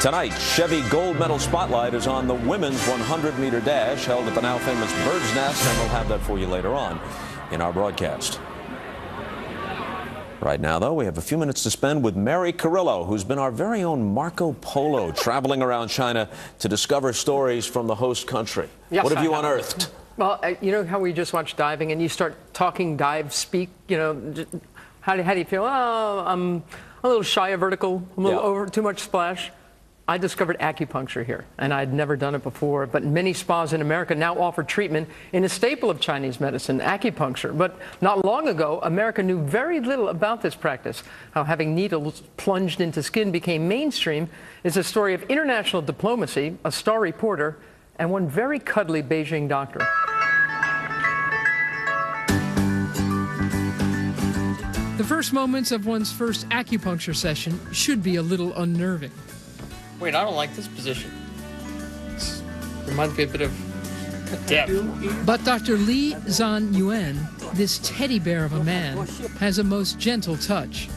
Tonight, Chevy gold medal spotlight is on the women's 100-meter dash held at the now famous Bird's Nest, and we'll have that for you later on in our broadcast. Right now, though, we have a few minutes to spend with Mary Carrillo, who's been our very own Marco Polo, traveling around China to discover stories from the host country. Yes, what have you unearthed? Well, you know how we just watch diving and you start talking dive speak, you know, how do you feel? Oh, I'm a little shy of vertical, a little over, too much splash. I discovered acupuncture here, and I'd never done it before, but many spas in America now offer treatment in a staple of Chinese medicine, acupuncture. But not long ago, America knew very little about this practice. How having needles plunged into skin became mainstream is a story of international diplomacy, a star reporter, and one very cuddly Beijing doctor. The first moments of one's first acupuncture session should be a little unnerving. Wait, I don't like this position. Reminds me a bit of death. But Dr. Li Zan Yuan, this teddy bear of a man, has a most gentle touch.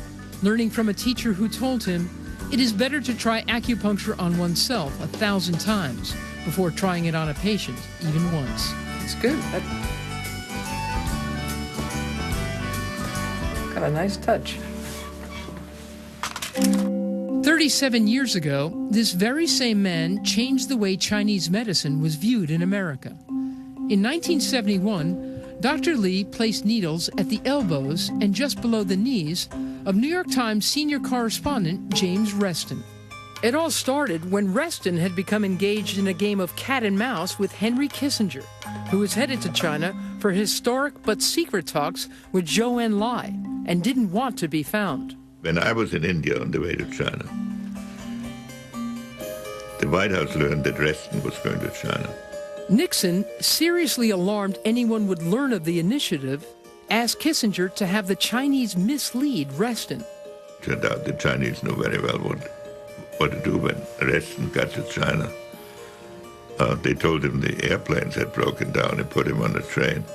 Learning from a teacher who told him, it is better to try acupuncture on oneself 1,000 times before trying it on a patient even once. It's good. Got a nice touch. 37 years ago, this very same man changed the way Chinese medicine was viewed in America. In 1971, Dr. Li placed needles at the elbows and just below the knees of New York Times senior correspondent James Reston. It all started when Reston had become engaged in a game of cat and mouse with Henry Kissinger, who was headed to China for historic but secret talks with Zhou Enlai and didn't want to be found. When I was in India on the way to China, the White House learned that Reston was going to China. Nixon, seriously alarmed anyone would learn of the initiative, asked Kissinger to have the Chinese mislead Reston. Turned out the Chinese knew very well what to do when Reston got to China. They told him the airplanes had broken down and put him on a train.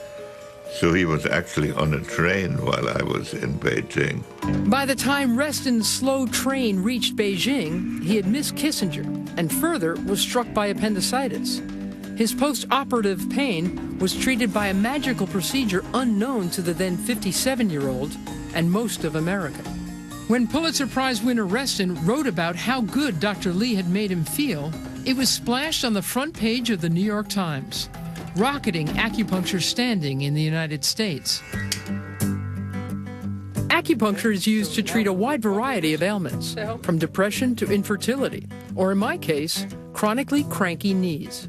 So he was actually on a train while I was in Beijing. By the time Reston's slow train reached Beijing, he had missed Kissinger and further was struck by appendicitis. His post-operative pain was treated by a magical procedure unknown to the then 57-year-old and most of America. When Pulitzer Prize winner Reston wrote about how good Dr. Li had made him feel, it was splashed on the front page of the New York Times, rocketing acupuncture's standing in the United States. Acupuncture is used to treat a wide variety of ailments, from depression to infertility, or in my case, chronically cranky knees.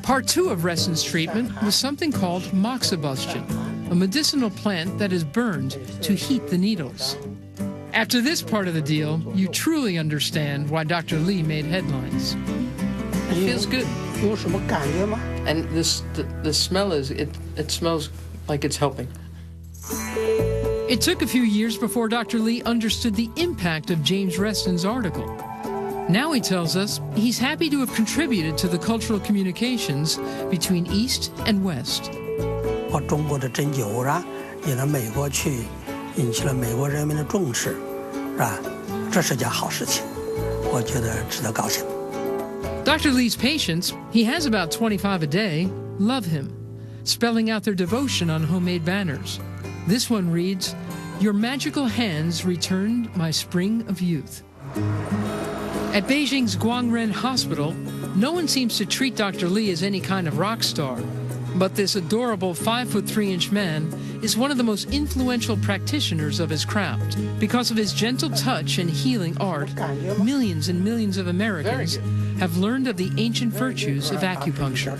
Part 2 of Reston's treatment was something called moxibustion, a medicinal plant that is burned to heat the needles. After this part of the deal, you truly understand why Dr. Li made headlines. It feels good. And the smell is, it smells like it's helping. It took a few years before Dr. Li understood the impact of James Reston's article. Now he tells us he's happy to have contributed to the cultural communications between East and West. 中国的针灸啊，引到美国去，引起了美国人民的重视，是吧？这是件好事情，我觉得值得高兴。 Dr. Li's patients, he has about 25 a day, love him, spelling out their devotion on homemade banners. This one reads, "Your magical hands returned my spring of youth." At Beijing's Guangren Hospital, no one seems to treat Dr. Li as any kind of rock star. But this adorable 5'3" man is one of the most influential practitioners of his craft. Because of his gentle touch and healing art, millions and millions of Americans have learned of the ancient virtues of acupuncture.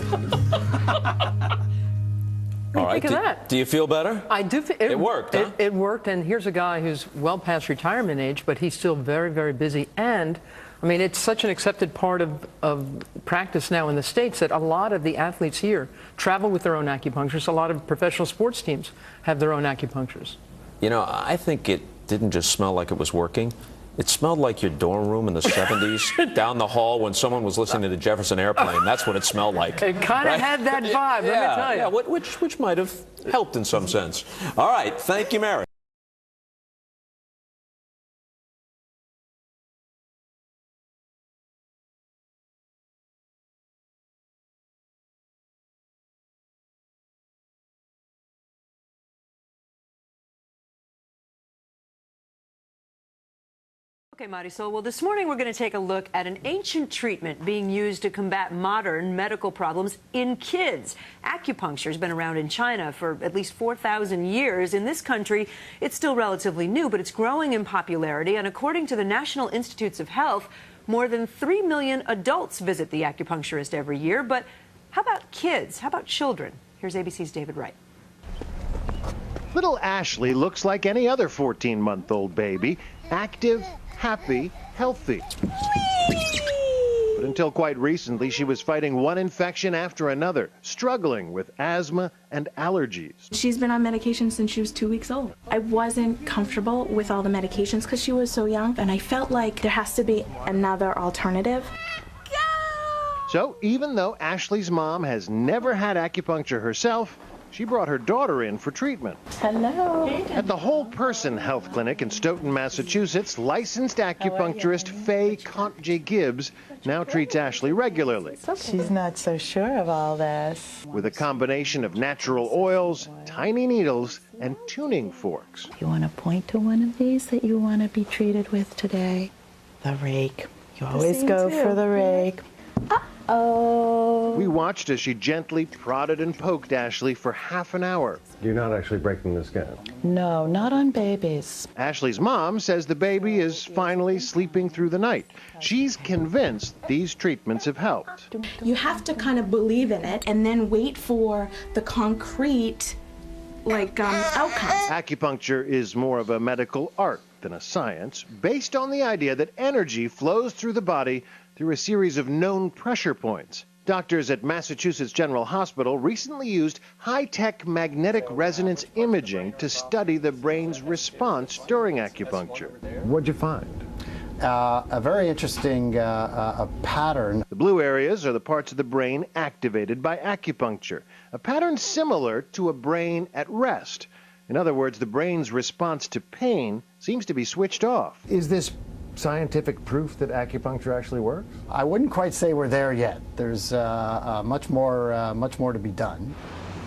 All right. Think of that. Do you feel better? I do. It worked, huh? It worked, and here's a guy who's well past retirement age, but he's still very, very busy. And, I mean, it's such an accepted part of practice now in the States that a lot of the athletes here travel with their own acupuncturists. A lot of professional sports teams have their own acupuncturists. You know, I think it didn't just smell like it was working. It smelled like your dorm room in the 70s down the hall when someone was listening to Jefferson Airplane. That's what it smelled like. It kind of had that vibe, let me tell you. Yeah, which might have helped in some sense. All right, thank you, Mary. Okay, Marisol, well, this morning we're going to take a look at an ancient treatment being used to combat modern medical problems in kids. Acupuncture has been around in China for at least 4,000 years. In this country, it's still relatively new, but it's growing in popularity. And according to the National Institutes of Health, more than 3 million adults visit the acupuncturist every year. But how about kids? How about children? Here's ABC's David Wright. Little Ashley looks like any other 14-month-old baby, active, happy, healthy. But until quite recently, she was fighting one infection after another, struggling with asthma and allergies. She's been on medication since she was 2 weeks old. I wasn't comfortable with all the medications because she was so young, and I felt like there has to be another alternative. So even though Ashley's mom has never had acupuncture herself, she brought her daughter in for treatment. Hello. At the Whole Person Health Clinic in Stoughton, Massachusetts, licensed acupuncturist Faye Contje Gibbs now treats Ashley regularly. She's not so sure of all this. With a combination of natural oils, tiny needles, and tuning forks. You want to point to one of these that you want to be treated with today? The rake. You always go for the rake. Uh-oh. We watched as she gently prodded and poked Ashley for half an hour. You're not actually breaking the skin? No, not on babies. Ashley's mom says the baby is finally sleeping through the night. She's convinced these treatments have helped. You have to kind of believe in it and then wait for the concrete, outcomes. Acupuncture is more of a medical art than a science, based on the idea that energy flows through the body through a series of known pressure points. Doctors at Massachusetts General Hospital recently used high-tech magnetic resonance imaging to study the brain's response during acupuncture. What'd you find? A very interesting pattern. The blue areas are the parts of the brain activated by acupuncture, a pattern similar to a brain at rest. In other words, the brain's response to pain seems to be switched off. Is this scientific proof that acupuncture actually works? I wouldn't quite say we're there yet. There's much more to be done.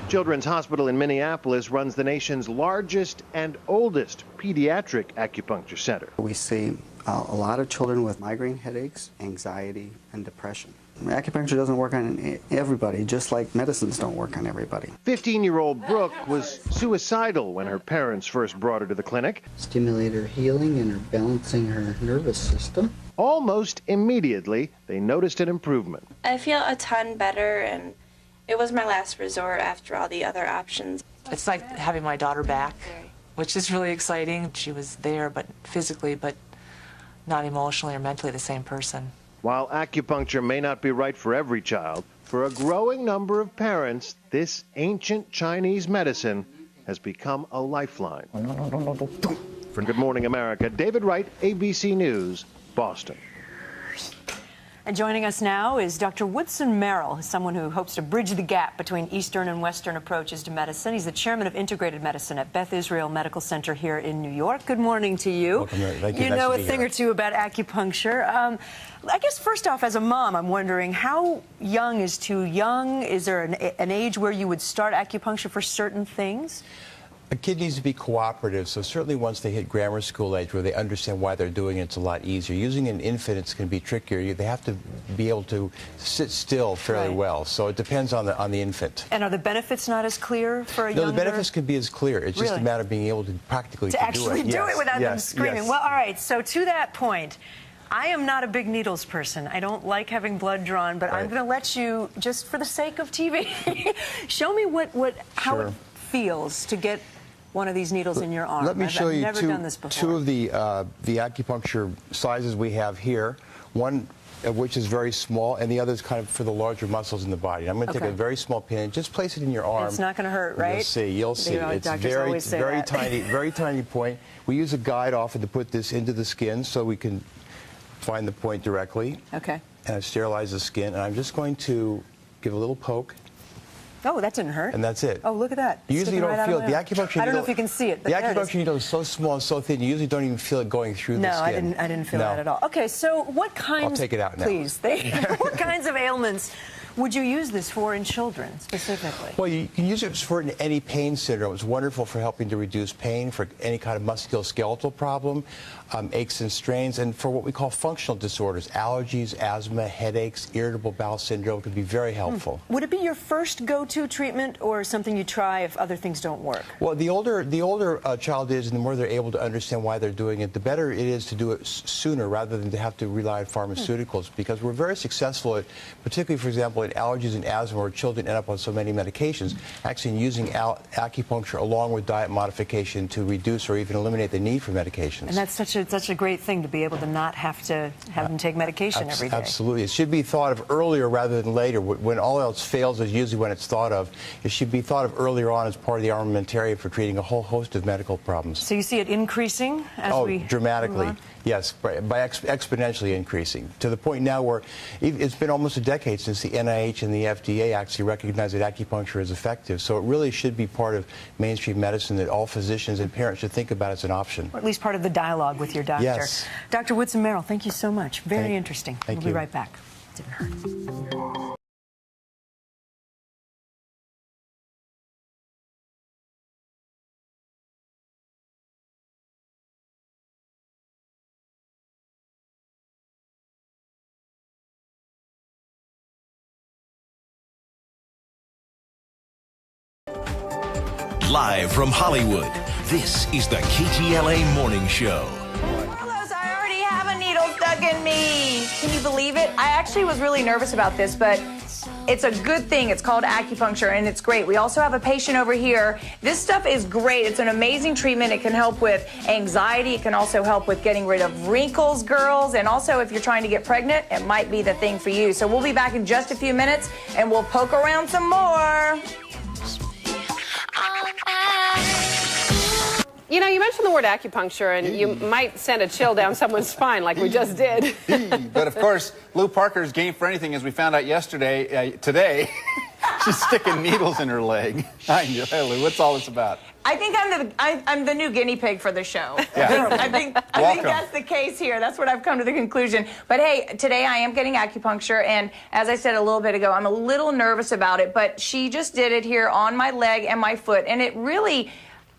Children's Hospital in Minneapolis runs the nation's largest and oldest pediatric acupuncture center. We see a lot of children with migraine headaches, anxiety, and depression. Acupuncture doesn't work on everybody, just like medicines don't work on everybody. 15-year-old Brooke was suicidal when her parents first brought her to the clinic. Stimulate her healing and her balancing her nervous system. Almost immediately, they noticed an improvement. I feel a ton better, and it was my last resort after all the other options. It's like having my daughter back, which is really exciting. She was there, but physically, but not emotionally or mentally the same person. While acupuncture may not be right for every child, for a growing number of parents, this ancient Chinese medicine has become a lifeline. For Good Morning America, David Wright, ABC News, Boston. And joining us now is Dr. Woodson Merrill, someone who hopes to bridge the gap between Eastern and Western approaches to medicine. He's the chairman of integrated medicine at Beth Israel Medical Center here in New York. Good morning to you. Welcome. Thank you. You know a thing or two about acupuncture. I guess first off, as a mom, I'm wondering how young is too young? Is there an age where you would start acupuncture for certain things? A kid needs to be cooperative, so certainly once they hit grammar school age where they understand why they're doing it, it's a lot easier. Using an infant, it's going to be trickier. They have to be able to sit still fairly well, so it depends on the infant. And are the benefits not as clear for a younger? No, the benefits can be as clear. It's just a matter of being able to practically do it without them screaming. Well, all right, so to that point, I am not a big needles person. I don't like having blood drawn, but I'm going to let you, just for the sake of TV, show me how it feels to get one of these needles in your arm. Let me show you never done this before. Two of the acupuncture sizes we have here. One of which is very small, and the other is kind of for the larger muscles in the body. I'm going to take a very small pin and just place it in your arm. It's not going to hurt, right? You'll see. It's very tiny, very tiny point. We use a guide often to put this into the skin so we can find the point directly. Okay. And I sterilize the skin, and I'm just going to give a little poke. Oh, that didn't hurt. And that's it. Oh, look at that. Usually you don't feel it. The acupuncture needle, I don't know if you can see it, but the acupuncture needle is so small and so thin, you usually don't even feel it going through the skin. No, I didn't feel that at all. Okay, so what kinds... I'll take it out now. Please. What kinds of ailments would you use this for in children specifically? Well, you can use it for any pain syndrome. It's wonderful for helping to reduce pain, for any kind of musculoskeletal problem, aches and strains, and for what we call functional disorders, allergies, asthma, headaches, irritable bowel syndrome can be very helpful. Would it be your first go-to treatment or something you try if other things don't work? Well, the older a child is and the more they're able to understand why they're doing it, the better it is to do it sooner rather than to have to rely on pharmaceuticals, because we're very successful at, particularly, for example, in allergies and asthma, where children end up on so many medications, actually using acupuncture along with diet modification to reduce or even eliminate the need for medications. And that's such a great thing to be able to not have to have them take medication every day. Absolutely. It should be thought of earlier rather than later. When all else fails is usually when it's thought of. It should be thought of earlier on as part of the armamentarium for treating a whole host of medical problems. So you see it increasing as we dramatically. move on? Yes, by exponentially increasing, to the point now where it's been almost a decade since the NIH and the FDA actually recognized that acupuncture is effective. So it really should be part of mainstream medicine that all physicians and parents should think about as an option. Or at least part of the dialogue with your doctor. Yes. Dr. Woodson-Merrill, thank you so much. Very interesting. We'll be right back. Didn't hurt. Live from Hollywood, this is the KTLA Morning Show. Carlos, I already have a needle stuck in me. Can you believe it? I actually was really nervous about this, but it's a good thing. It's called acupuncture, and it's great. We also have a patient over here. This stuff is great. It's an amazing treatment. It can help with anxiety. It can also help with getting rid of wrinkles, girls, and also if you're trying to get pregnant, it might be the thing for you. So we'll be back in just a few minutes, and we'll poke around some more. You know, you mentioned the word acupuncture, and you might send a chill down someone's spine like we just did. But, of course, Lou Parker's game for anything, as we found out today, she's sticking needles in her leg. Hi, Lou, what's all this about? I think I'm the new guinea pig for the show. Yeah. I think that's the case here. That's what I've come to the conclusion. But hey, today I am getting acupuncture, and as I said a little bit ago, I'm a little nervous about it, but she just did it here on my leg and my foot, and it really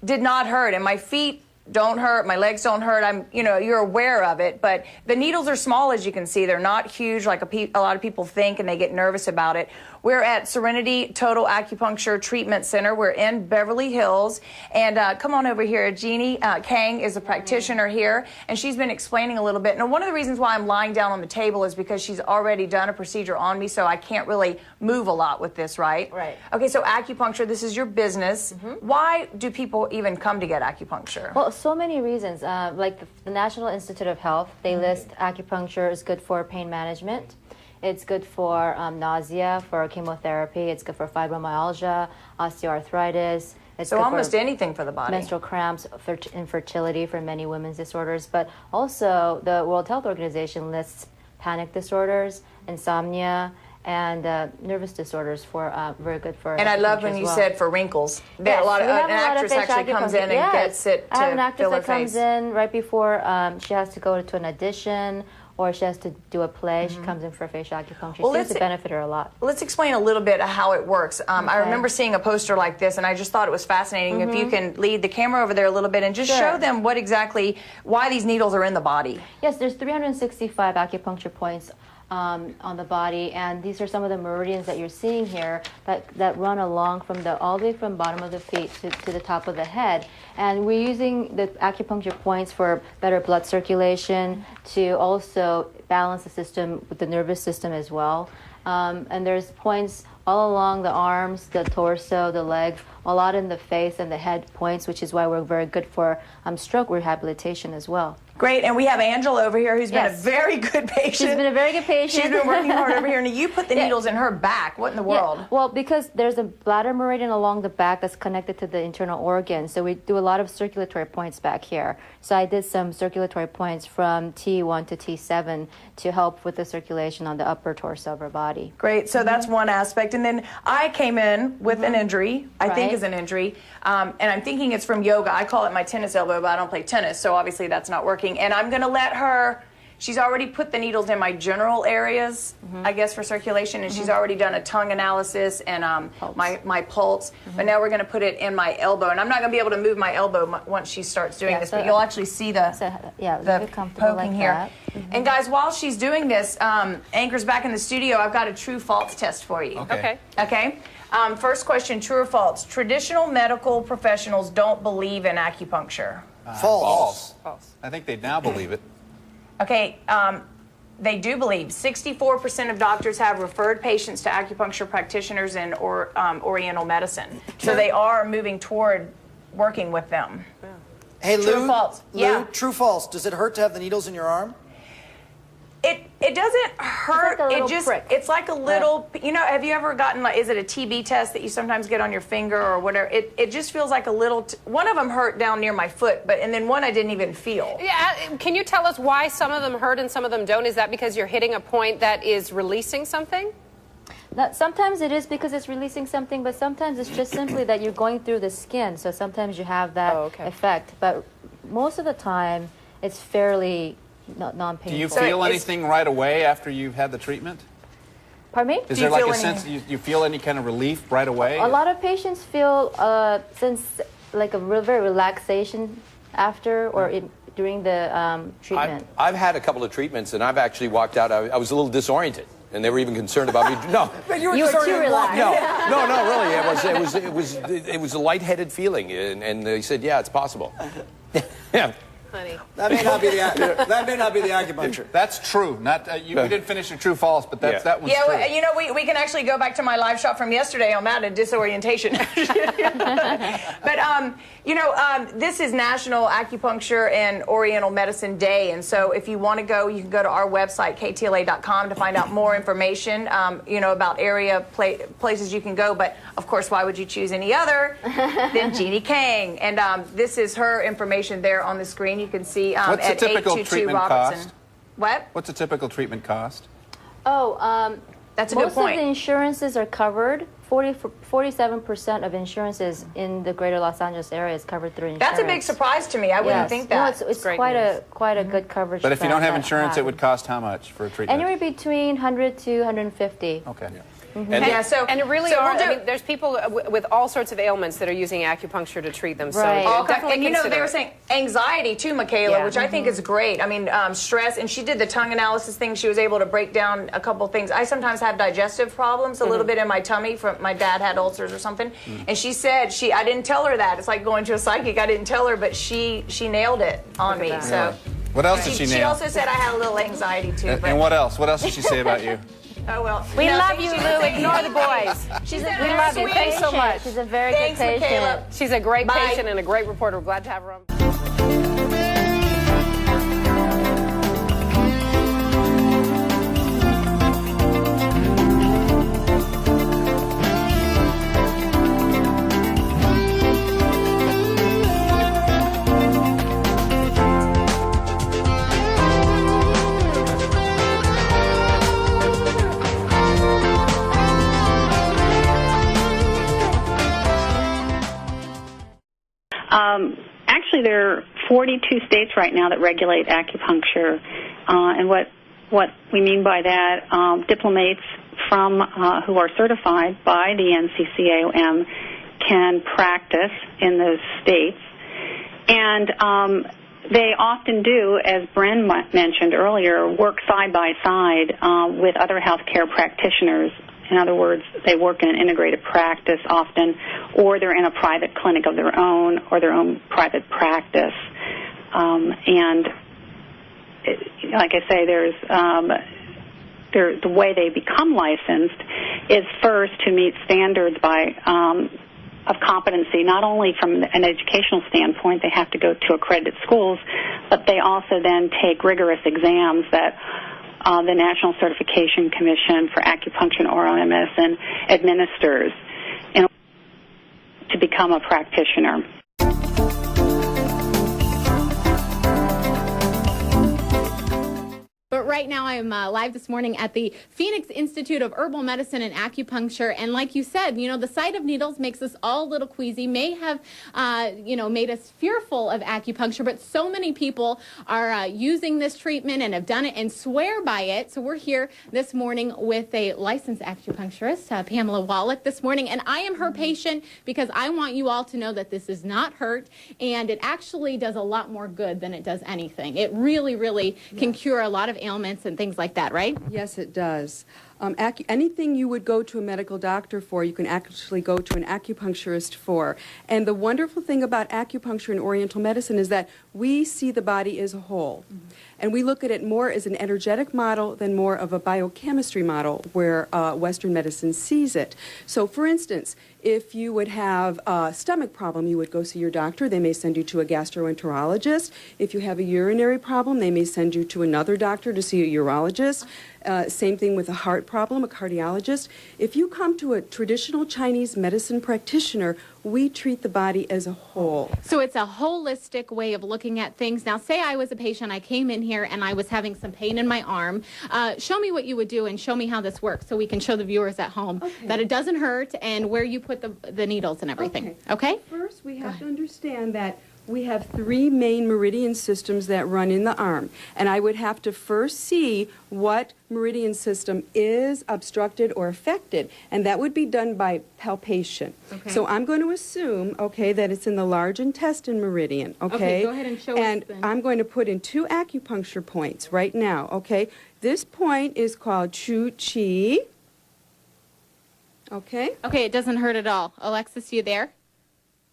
did not hurt, and my feet don't hurt, my legs don't hurt. You're aware of it, but the needles are small, as you can see. They're not huge like a lot of people think, and they get nervous about it. We're at Serenity Total Acupuncture Treatment Center. We're in Beverly Hills. And come on over here. Jeannie Kang is a practitioner here, and she's been explaining a little bit. Now, one of the reasons why I'm lying down on the table is because she's already done a procedure on me, so I can't really move a lot with this, right? Right. Okay, so acupuncture, this is your business. Why do people even come to get acupuncture? Well, so many reasons. Like the National Institute of Health, they list acupuncture is good for pain management. It's good for nausea, for chemotherapy. It's good for fibromyalgia, osteoarthritis. It's so almost anything for the body. Menstrual cramps, infertility for many women's disorders. But also the World Health Organization lists panic disorders, insomnia, and nervous disorders for very good for. And I love when you said for wrinkles. Yes, a lot of an actress actually comes in and gets it to I have an actress fill her that comes in right before she has to go to an audition, or she has to do a play. She comes in for facial acupuncture. It seems to benefit her a lot. Let's explain a little bit how it works. I remember seeing a poster like this, and I just thought it was fascinating. If you can lead the camera over there a little bit and just show them why these needles are in the body. Yes, there's 365 acupuncture points on the body, and these are some of the meridians that you're seeing here that run along from all the way from bottom of the feet to the top of the head. And we're using the acupuncture points for better blood circulation, to also balance the system with the nervous system as well. And there's points all along the arms, the torso, the legs, a lot in the face and the head points, which is why we're very good for stroke rehabilitation as well. Great, and we have Angela over here who's been a very good patient. She's been a very good patient. She's been working hard over here, and you put the needles in her back. What in the world? Yeah. Well, because there's a bladder meridian along the back that's connected to the internal organs, so we do a lot of circulatory points back here. So I did some circulatory points from T1 to T7 to help with the circulation on the upper torso of her body. Great, so that's one aspect. And then I came in with an injury, I think is an injury, and I'm thinking it's from yoga. I call it my tennis elbow, but I don't play tennis, so obviously that's not working. And I'm going to let her she's already put the needles in my general areas, I guess, for circulation, and she's already done a tongue analysis and my pulse. But now we're going to put it in my elbow, and I'm not going to be able to move my elbow once she starts doing this, but you'll actually see the poking like here. And guys, while she's doing this, Anchor's back in the studio. I've got a true-false test for you. Okay. First question, true or false? Traditional medical professionals don't believe in acupuncture. False. I think they now believe it. Okay, they do believe. 64% of doctors have referred patients to acupuncture practitioners in Oriental medicine. So they are moving toward working with them. Hey, True Lou, or false? Yeah. True or false? Does it hurt to have the needles in your arm? It doesn't hurt. It's like a little, you know, have you ever gotten, like, is it a TB test that you sometimes get on your finger or whatever? It just feels like a little, one of them hurt down near my foot, and then one I didn't even feel. Yeah, can you tell us why some of them hurt and some of them don't? Is that because you're hitting a point that is releasing something? Sometimes it is because it's releasing something, but sometimes it's just simply that you're going through the skin, so sometimes you have that effect. But most of the time, it's fairly non-painful. Do you feel anything right away after you've had the treatment? Pardon me? Is there like a sense, you feel any kind of relief right away? A lot of patients feel like a very relaxation after or during the treatment. I've had a couple of treatments, and I've actually walked out. I was a little disoriented, and they were even concerned about me. No, but you were too relaxed. No, really. It was a lightheaded feeling, and they said, yeah, it's possible. Yeah. Honey. That may not be the acupuncture. That's true. Not we didn't finish your true false, but that one's true. Yeah, you know, we can actually go back to my live shot from yesterday on that, disorientation. But you know, this is National Acupuncture and Oriental Medicine Day, and so if you want to go, you can go to our website ktla.com to find out more information. You know, about area places you can go. But of course, why would you choose any other than Jeannie Kang? And this is her information there on the screen. You can see What's at a typical 822 treatment Robertson. cost? What? What's a typical treatment cost? That's a good point. Most of the insurances are covered. 47% of insurances in the greater Los Angeles area is covered through insurance. That's a big surprise to me. I wouldn't think that. No, it's quite a good coverage. But if you don't have insurance, it would cost how much for a treatment? Anywhere between 100 to 150. Okay. And it really are. I mean, there's people with all sorts of ailments that are using acupuncture to treat them. Right. So definitely and you know, consider they were it. saying anxiety too, Michaela, which I think is great. I mean, stress, and she did the tongue analysis thing. She was able to break down a couple things. I sometimes have digestive problems a little bit in my tummy. From my dad had ulcers or something, and she said I didn't tell her that. It's like going to a psychic. I didn't tell her, but she nailed it on me. So. What else did she nail? She also said I had a little anxiety too. And what else? What else did she say about you? Oh, well. We love you, Lou. Ignore the boys. We love you. Thanks so much. She's a very good patient. Michaela. She's a great patient and a great reporter. We're glad to have her on. Actually, there are 42 states right now that regulate acupuncture, and what we mean by that, diplomates from who are certified by the NCCAOM can practice in those states, and they often do, as Bren mentioned earlier, work side by side with other healthcare practitioners. In other words, they work in an integrated practice often, or they're in a private clinic of their own, or their own private practice. Like I say, the way they become licensed is first to meet standards of competency, not only from an educational standpoint, they have to go to accredited schools, but they also then take rigorous exams that the National Certification Commission for Acupuncture and Oral Medicine administers in order to become a practitioner. But right right now I am live this morning at the Phoenix Institute of Herbal Medicine and Acupuncture, and like you said, you know, the sight of needles makes us all a little queasy, may have, you know, made us fearful of acupuncture, but so many people are using this treatment and have done it and swear by it. So we're here this morning with a licensed acupuncturist, Pamela Wallach, this morning, and I am her patient because I want you all to know that this is not hurt, and it actually does a lot more good than it does anything. It really, really can cure a lot of ailments and things like that, right? Yes, it does. Anything you would go to a medical doctor for, you can actually go to an acupuncturist for. And the wonderful thing about acupuncture and oriental medicine is that we see the body as a whole. And we look at it more as an energetic model than more of a biochemistry model where Western medicine sees it. So, for instance, if you would have a stomach problem, you would go see your doctor. They may send you to a gastroenterologist. If you have a urinary problem, they may send you to another doctor to see a urologist. Same thing with a heart problem, a cardiologist. If you come to a traditional Chinese medicine practitioner, we treat the body as a whole. So it's a holistic way of looking at things. Now, say I was a patient, I came in here and I was having some pain in my arm. Show me what you would do and show me how this works so we can show the viewers at home that it doesn't hurt and where you put the needles and everything. Okay? First, we have to understand that we have 3 main meridian systems that run in the arm. And I would have to first see what meridian system is obstructed or affected. And that would be done by palpation. Okay. So I'm going to assume, okay, that it's in the large intestine meridian, okay? Okay, go ahead and show us then. And I'm going to put in 2 acupuncture points right now, okay? This point is called Chu Chi. Okay? Okay, it doesn't hurt at all. Alexis, you there?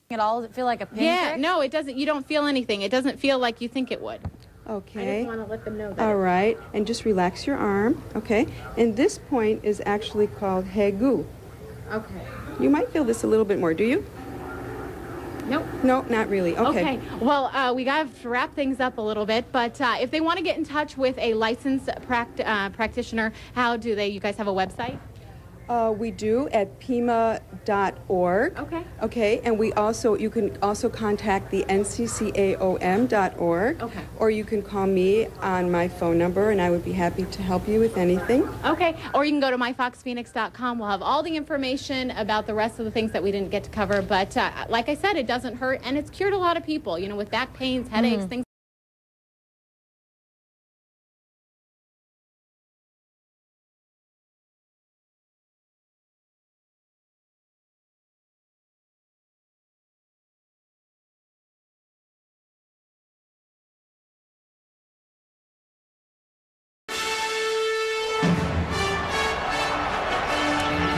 At all? Does it feel like a pinprick? Yeah, no, it doesn't. You don't feel anything. It doesn't feel like you think it would. Okay. I just want to let them know that. All right, and just relax your arm, okay? And this point is actually called Hegu. Okay. You might feel this a little bit more, do you? Nope. No, not really. Okay. Okay. Well, we got to wrap things up a little bit, but if they want to get in touch with a licensed practitioner, how do they? You guys have a website? We do at pima.org. Okay. Okay, and you can also contact the nccaom.org. Okay. Or you can call me on my phone number, and I would be happy to help you with anything. Okay, or you can go to myfoxphoenix.com. We'll have all the information about the rest of the things that we didn't get to cover, but like I said, it doesn't hurt, and it's cured a lot of people, you know, with back pains, headaches, things.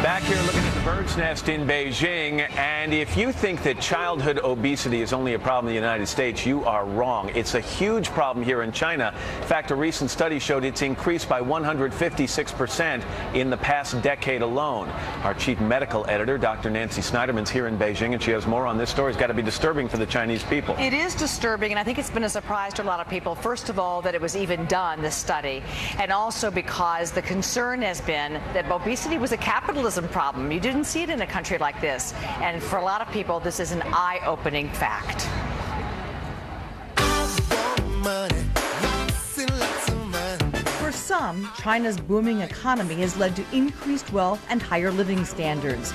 Back here looking at the bird's nest in Beijing, and if you think that childhood obesity is only a problem in the United States, you are wrong. It's a huge problem here in China. In fact, a recent study showed it's increased by 156% in the past decade alone. Our chief medical editor, Dr. Nancy Snyderman's here in Beijing, and she has more on this story. It's got to be disturbing for the Chinese people. It is disturbing, and I think it's been a surprise to a lot of people. First of all, that it was even done, this study, and also because the concern has been that obesity was a capitalism problem. You didn't see it in a country like this. And for a lot of people, this is an eye-opening fact. For some, China's booming economy has led to increased wealth and higher living standards.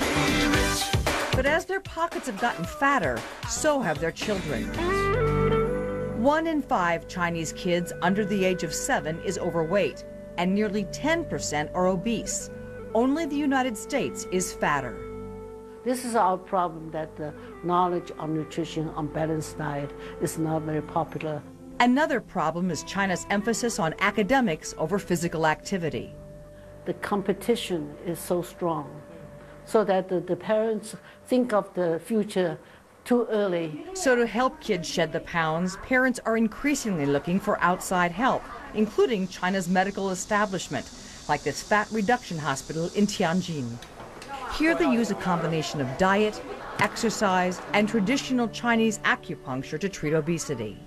But as their pockets have gotten fatter, so have their children. 1 in 5 Chinese kids under the age of 7 is overweight, and nearly 10% are obese. Only the United States is fatter. This is our problem, that the knowledge of nutrition on balanced diet is not very popular. Another problem is China's emphasis on academics over physical activity. The competition is so strong, so that the parents think of the future too early. So to help kids shed the pounds, parents are increasingly looking for outside help, including China's medical establishment, like this fat reduction hospital in Tianjin. Here they use a combination of diet, exercise, and traditional Chinese acupuncture to treat obesity.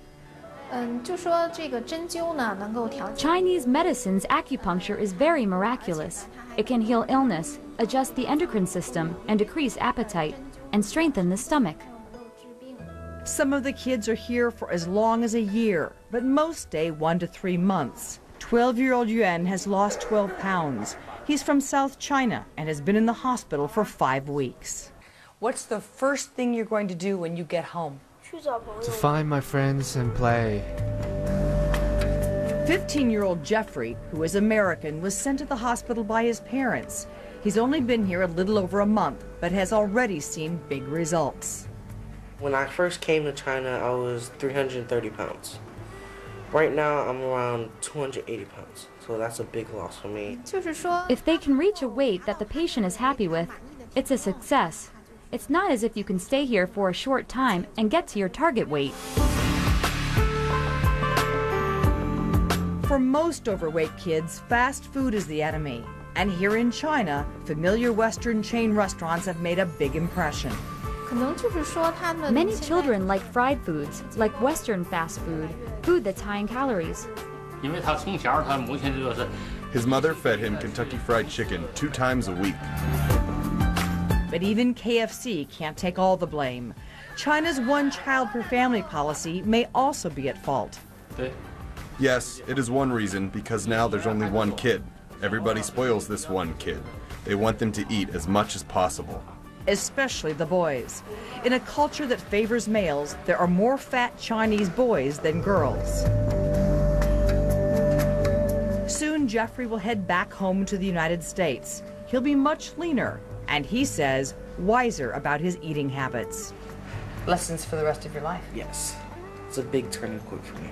Chinese medicine's acupuncture is very miraculous. It can heal illness, adjust the endocrine system, and decrease appetite, and strengthen the stomach. Some of the kids are here for as long as a year, but most stay 1 to 3 months. 12-year-old Yuan has lost 12 pounds. He's from South China and has been in the hospital for 5 weeks. What's the first thing you're going to do when you get home? To find my friends and play. 15-year-old Jeffrey, who is American, was sent to the hospital by his parents. He's only been here a little over a month, but has already seen big results. When I first came to China, I was 330 pounds. Right now, I'm around 280 pounds, so that's a big loss for me. If they can reach a weight that the patient is happy with, it's a success. It's not as if you can stay here for a short time and get to your target weight. For most overweight kids, fast food is the enemy. And here in China, familiar Western chain restaurants have made a big impression. Many children like fried foods, like Western fast food, food that's high in calories. His mother fed him Kentucky Fried Chicken 2 times a week. But even KFC can't take all the blame. China's one child per family policy may also be at fault. Yes, it is one reason, because now there's only one kid. Everybody spoils this one kid. They want them to eat as much as possible. Especially the boys. In a culture that favors males, there are more fat Chinese boys than girls. Soon, Jeffrey will head back home to the United States. He'll be much leaner, and he says wiser about his eating habits. Lessons for the rest of your life? Yes, it's a big turning point for me.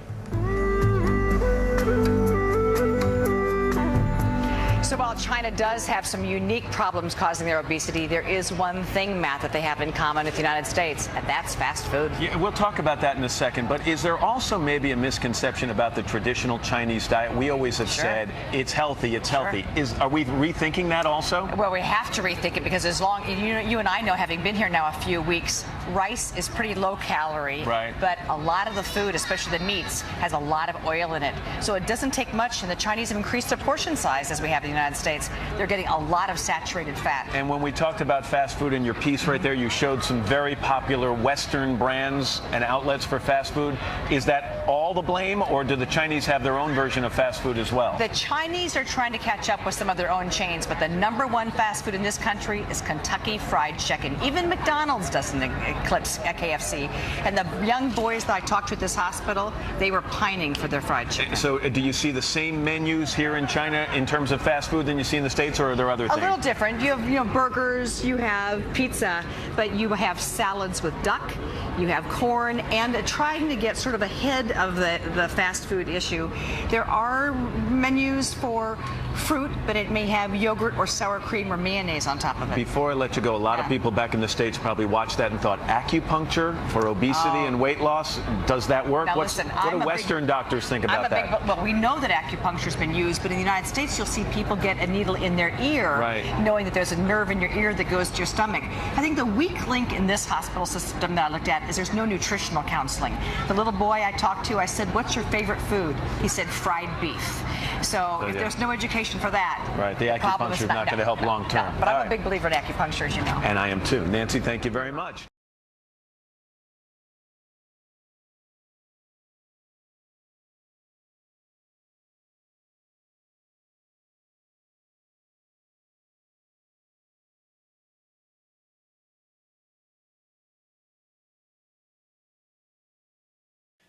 So while China does have some unique problems causing their obesity, there is one thing, Matt, that they have in common with the United States, and that's fast food. Yeah, we'll talk about that in a second, but is there also maybe a misconception about the traditional Chinese diet? We always have said it's healthy, it's healthy. Are we rethinking that also? Well, we have to rethink it because as long, you and I know, having been here now a few weeks, rice is pretty low calorie, but a lot of the food, especially the meats, has a lot of oil in it. So it doesn't take much, and the Chinese have increased their portion size as we have in the United States. They're getting a lot of saturated fat. And when we talked about fast food in your piece right there, you showed some very popular Western brands and outlets for fast food. Is that all the blame, or do the Chinese have their own version of fast food as well? The Chinese are trying to catch up with some of their own chains, but the #1 fast food in this country is Kentucky Fried Chicken. Even McDonald's doesn't eclipse KFC. And the young boys that I talked to at this hospital, they were pining for their fried chicken. So do you see the same menus here in China in terms of fast food than you see in the States, or are there other things? A little different. You have burgers, you have pizza, but you have salads with duck, you have corn, and trying to get sort of ahead of the fast food issue. There are menus for fruit, but it may have yogurt or sour cream or mayonnaise on top of it. Before I let you go, a lot of people back in the States probably watched that and thought, acupuncture for obesity and weight loss, does that work? Now, what do Western doctors think about that? Well, we know that acupuncture's been used, but in the United States, you'll see people get a needle in their ear, knowing that there's a nerve in your ear that goes to your stomach. I think the weak link in this hospital system that I looked at is there's no nutritional counseling. The little boy I talked to, I said, "What's your favorite food?" He said, "Fried beef." So if there's no education for that, the acupuncture is not going to help long term. But I'm a big believer in acupuncture, as you know. And I am too. Nancy, thank you very much.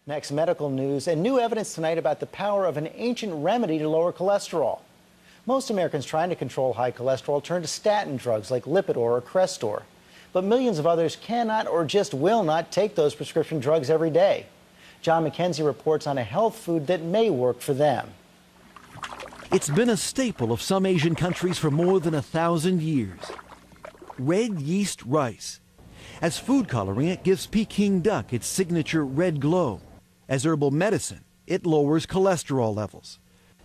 Next, medical news and new evidence tonight about the power of an ancient remedy to lower cholesterol. Most Americans trying to control high cholesterol turn to statin drugs like Lipitor or Crestor. But millions of others cannot or just will not take those prescription drugs every day. John McKenzie reports on a health food that may work for them. It's been a staple of some Asian countries for more than 1,000 years. Red yeast rice. As food coloring, it gives Peking duck its signature red glow. As herbal medicine, it lowers cholesterol levels.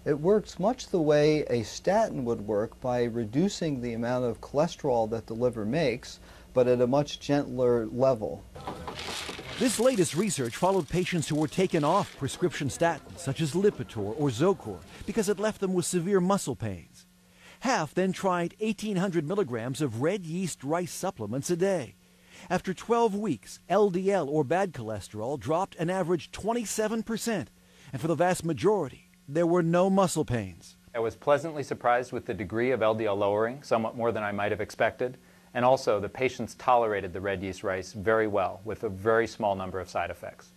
It works much the way a statin would work by reducing the amount of cholesterol that the liver makes, but at a much gentler level. This latest research followed patients who were taken off prescription statins, such as Lipitor or Zocor, because it left them with severe muscle pains. Half then tried 1,800 milligrams of red yeast rice supplements a day. After 12 weeks, LDL or bad cholesterol dropped an average 27%, and for the vast majority, there were no muscle pains. I was pleasantly surprised with the degree of LDL lowering, somewhat more than I might have expected. And also, the patients tolerated the red yeast rice very well, with a very small number of side effects.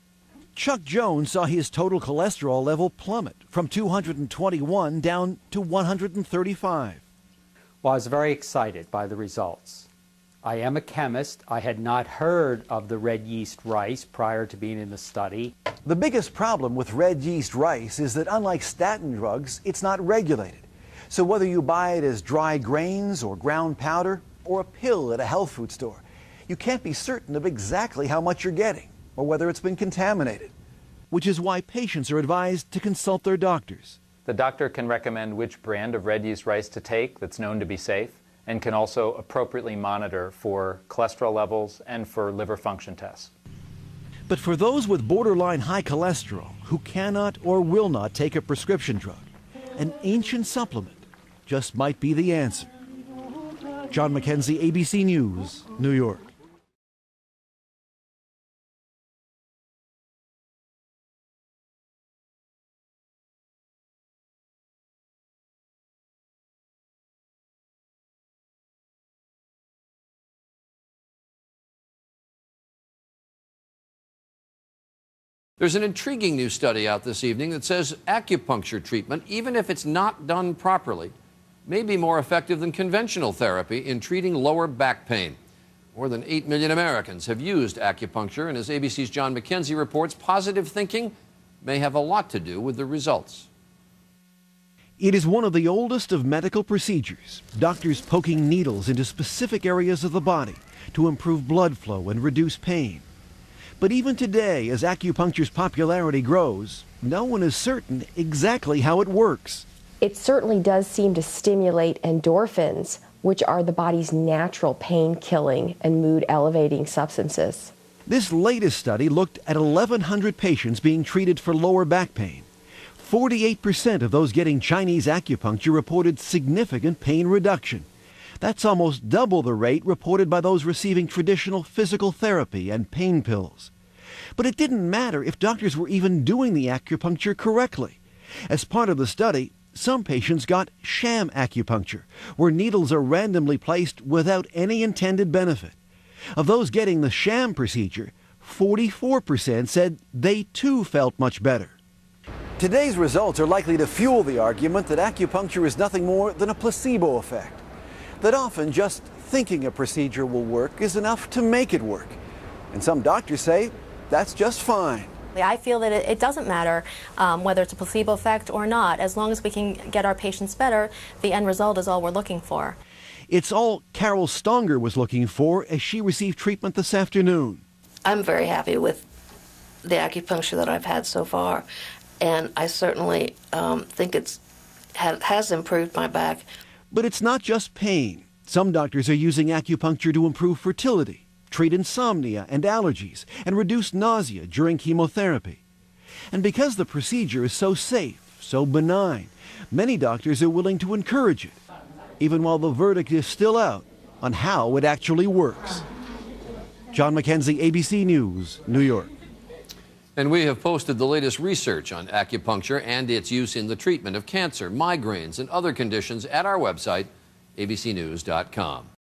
Chuck Jones saw his total cholesterol level plummet from 221 down to 135. Well, I was very excited by the results. I am a chemist. I had not heard of the red yeast rice prior to being in the study. The biggest problem with red yeast rice is that unlike statin drugs, it's not regulated. So whether you buy it as dry grains or ground powder or a pill at a health food store, you can't be certain of exactly how much you're getting or whether it's been contaminated. Which is why patients are advised to consult their doctors. The doctor can recommend which brand of red yeast rice to take that's known to be safe, and can also appropriately monitor for cholesterol levels and for liver function tests. But for those with borderline high cholesterol who cannot or will not take a prescription drug, an ancient supplement just might be the answer. John McKenzie, ABC News, New York. There's an intriguing new study out this evening that says acupuncture treatment, even if it's not done properly, may be more effective than conventional therapy in treating lower back pain. More than 8 million Americans have used acupuncture, and as ABC's John McKenzie reports, positive thinking may have a lot to do with the results. It is one of the oldest of medical procedures, doctors poking needles into specific areas of the body to improve blood flow and reduce pain. But even today, as acupuncture's popularity grows, no one is certain exactly how it works. It certainly does seem to stimulate endorphins, which are the body's natural pain-killing and mood-elevating substances. This latest study looked at 1,100 patients being treated for lower back pain. 48% of those getting Chinese acupuncture reported significant pain reduction. That's almost double the rate reported by those receiving traditional physical therapy and pain pills. But it didn't matter if doctors were even doing the acupuncture correctly. As part of the study, some patients got sham acupuncture, where needles are randomly placed without any intended benefit. Of those getting the sham procedure, 44% said they too felt much better. Today's results are likely to fuel the argument that acupuncture is nothing more than a placebo effect. That often just thinking a procedure will work is enough to make it work. And some doctors say that's just fine. I feel that it doesn't matter whether it's a placebo effect or not. As long as we can get our patients better, the end result is all we're looking for. It's all Carol Stonger was looking for as she received treatment this afternoon. I'm very happy with the acupuncture that I've had so far, and I certainly think it has improved my back. But it's not just pain. Some doctors are using acupuncture to improve fertility, treat insomnia and allergies, and reduce nausea during chemotherapy. And because the procedure is so safe, so benign, many doctors are willing to encourage it, even while the verdict is still out on how it actually works. John McKenzie, ABC News, New York. And we have posted the latest research on acupuncture and its use in the treatment of cancer, migraines, and other conditions at our website, abcnews.com.